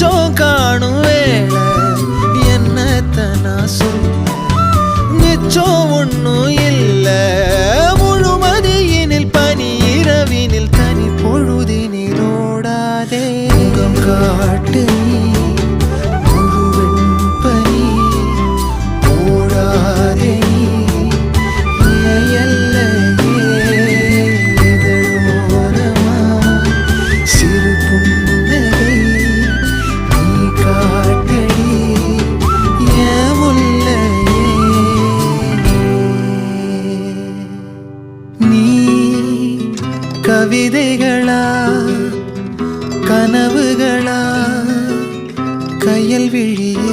மிச்சம் காணும் வேளை என்னத்த நான் சொல்ல மிச்சம் ஒன்னும் இல்ல முழுமதியினில் பனி இரவினில் தனி பொழுதினில் ஓடாதே முகம் காட்டு முழுவெண்பனி ஓடாதே சிறு புன்னகை நீ காட்டடி என் முல்லையே நீ கவிதைகளா கனவுகளா கயல் விழியே